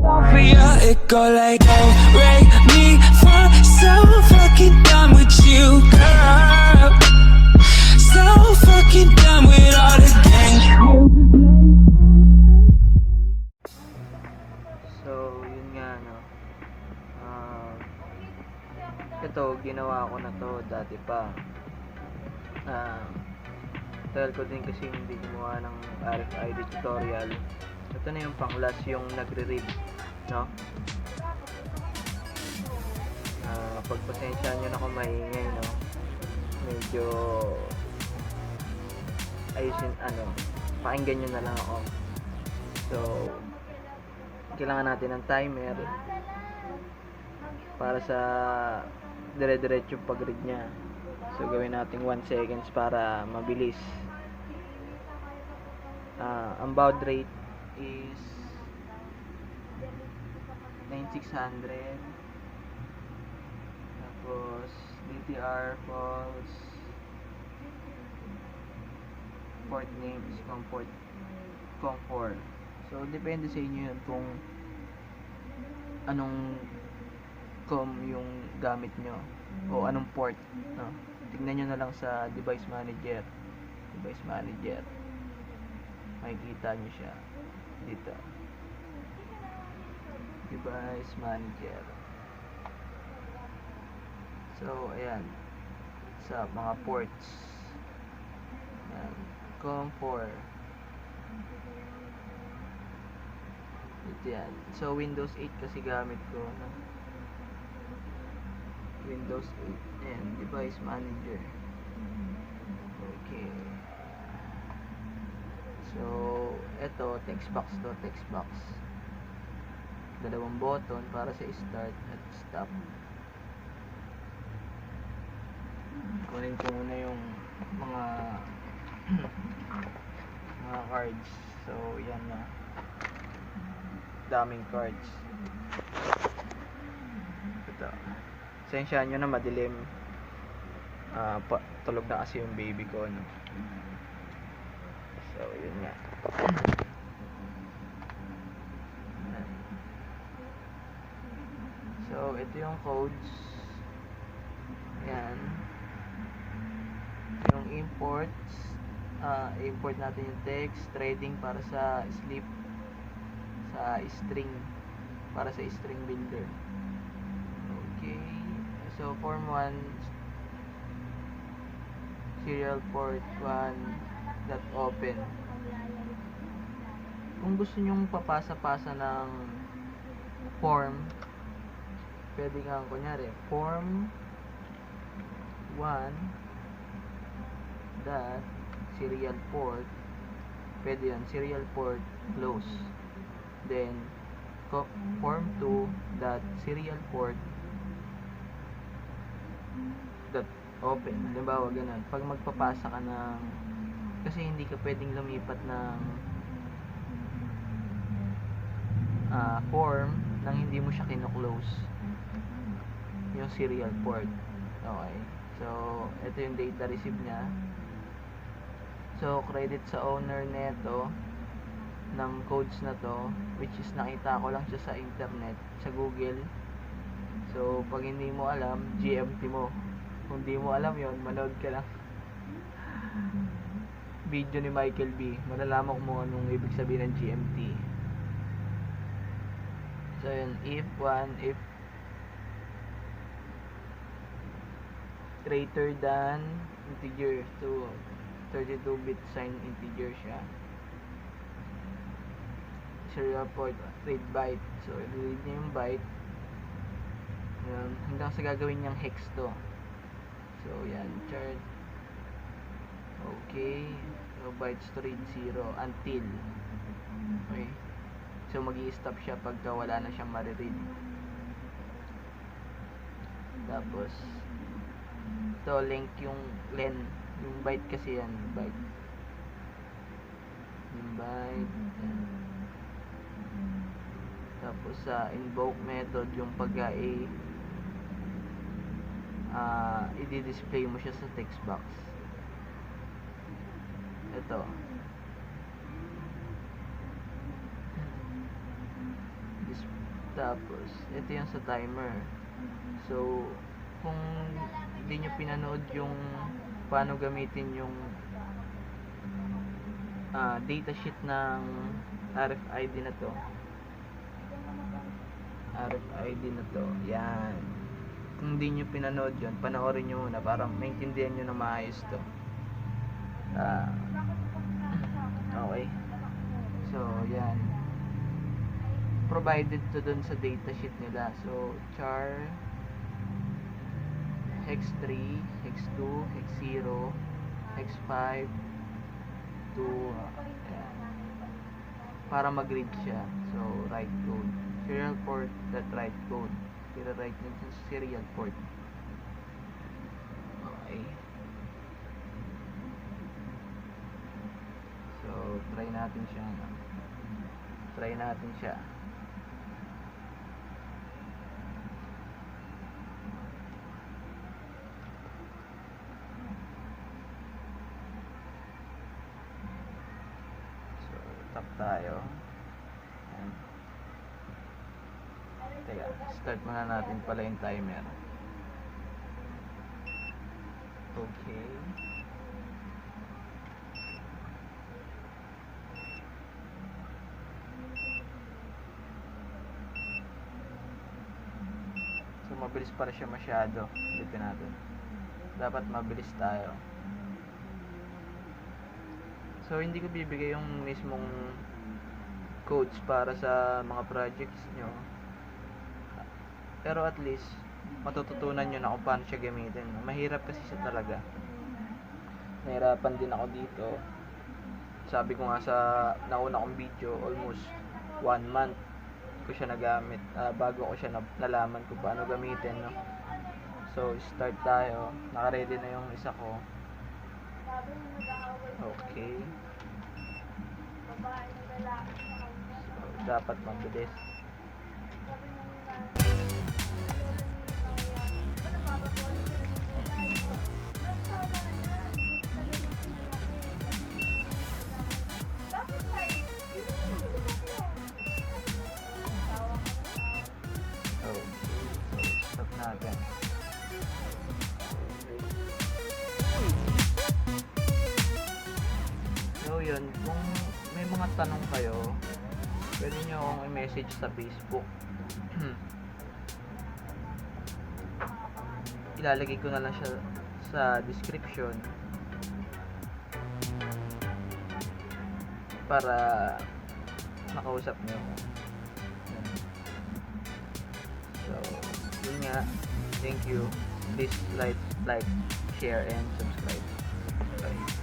For you, it go like oh, rate me for so fucking done with you, girl. So fucking done with all the games you So, yun nga, no. Ito, ginawa ko na to dati pa. Tagal ko din kasi hindi gumawa ng RFID tutorial. Ito na yung pang-last, yung nagre-read, no? Pagpasensyahan nyo na kung maingay, no? Medyo ayusin, pakinggan nyo na lang ako. So, kailangan natin ng timer para sa dire-diretso yung pag-read nya. So, gawin natin 1 seconds para mabilis. Ang baud rate is 9600. Tapos DTR false, port name is comfort. So depende sa inyo yun kung anong com yung gamit nyo o anong port, no? Tignan nyo na lang sa device manager. Makikita nyo siya dito, device manager. So ayan, sa mga ports, ayan, COM4 ito yan. So Windows 8 kasi gamit ko, no? Windows 8. Ayan, device manager. Okay. So eto, text box to, text box. Dalawang button para sa start at stop. Kunin ko muna yung mga mga cards. So yan na, daming cards. Ito, sensyahan nyo na madilim. Tulog na kasi yung baby ko, no? So yun nga. So ito yung codes. Yan yung imports. Import natin yung text, trading para sa sleep, sa string, para sa string builder. Okay, so form 1 serial port 1 dot open. Kung gusto nyong papasa-pasa ng form, pwede nga kunyari form 1 dot serial port, pwede yan, serial port close. Then form 2 dot serial port dot open. Halimbawa ganun, pag magpapasa ka ng, kasi hindi ka pwedeng lumipat ng form nang hindi mo siya kino-close yung serial port. Okay, so ito yung data receive nya. So credit sa owner neto ng codes na to, which is nakita ko lang siya sa internet, sa Google. So pag hindi mo alam, GMT mo. Kung di mo alam yon, manood ka lang video ni Michael B, malalaman mo anong ibig sabihin ng GMT. So yun, if greater than integer, to 32-bit sign integer siya. Serial port read byte. So i-read niya yung byte. Yan, hanggang sa gagawin niyang hex to. So yan, chart. Okay. So bytes to read 0 until. Okay. So magi-stop siya pagka wala na siyang ma-read. Tapos to length yung len, yung byte kasi yan, byte. Yung byte. Yan. Tapos sa invoke method, yung pagka i-display mo siya sa text box. Ito Tapos, ito yung sa timer. So, kung hindi nyo pinanood yung paano gamitin yung datasheet ng RFID na to, yan. Kung hindi nyo pinanood yun, panoorin nyo muna para maintindihan nyo na maayos to. Okay. So, yan. Provided to dun sa datasheet nila. So, char, hex 3, hex 2, hex 0, hex 5, 2, yan. Para mag-read siya. So, write code. Serial port that write code. Tira-write nyo sa serial port. Okay. So, try natin siya. So, tap tayo. Ayan. Teka, start muna natin pala yung timer. Okay. So, mabilis para siya masyado. Ulitin natin. Dapat mabilis tayo. So, hindi ko bibigay yung mismong codes para sa mga projects nyo. Pero at least, matututunan nyo na kung paano siya gamitin. Mahirap kasi siya talaga. Nahirapan din ako dito. Sabi ko nga sa nauna kong video, almost 1 month ko siya nagamit. Bago ko siya nalaman kung paano gamitin. No? So, start tayo. Naka-ready na yung isa ko. Okay. So, dapat mabilis. Stop natin. So yun, kung may mga tanong kayo, pwede nyo akong i-message sa Facebook. Ilalagay ko na lang siya sa description para makausap nyo. So, yun nga. Thank you. Please like, share, and subscribe. Bye.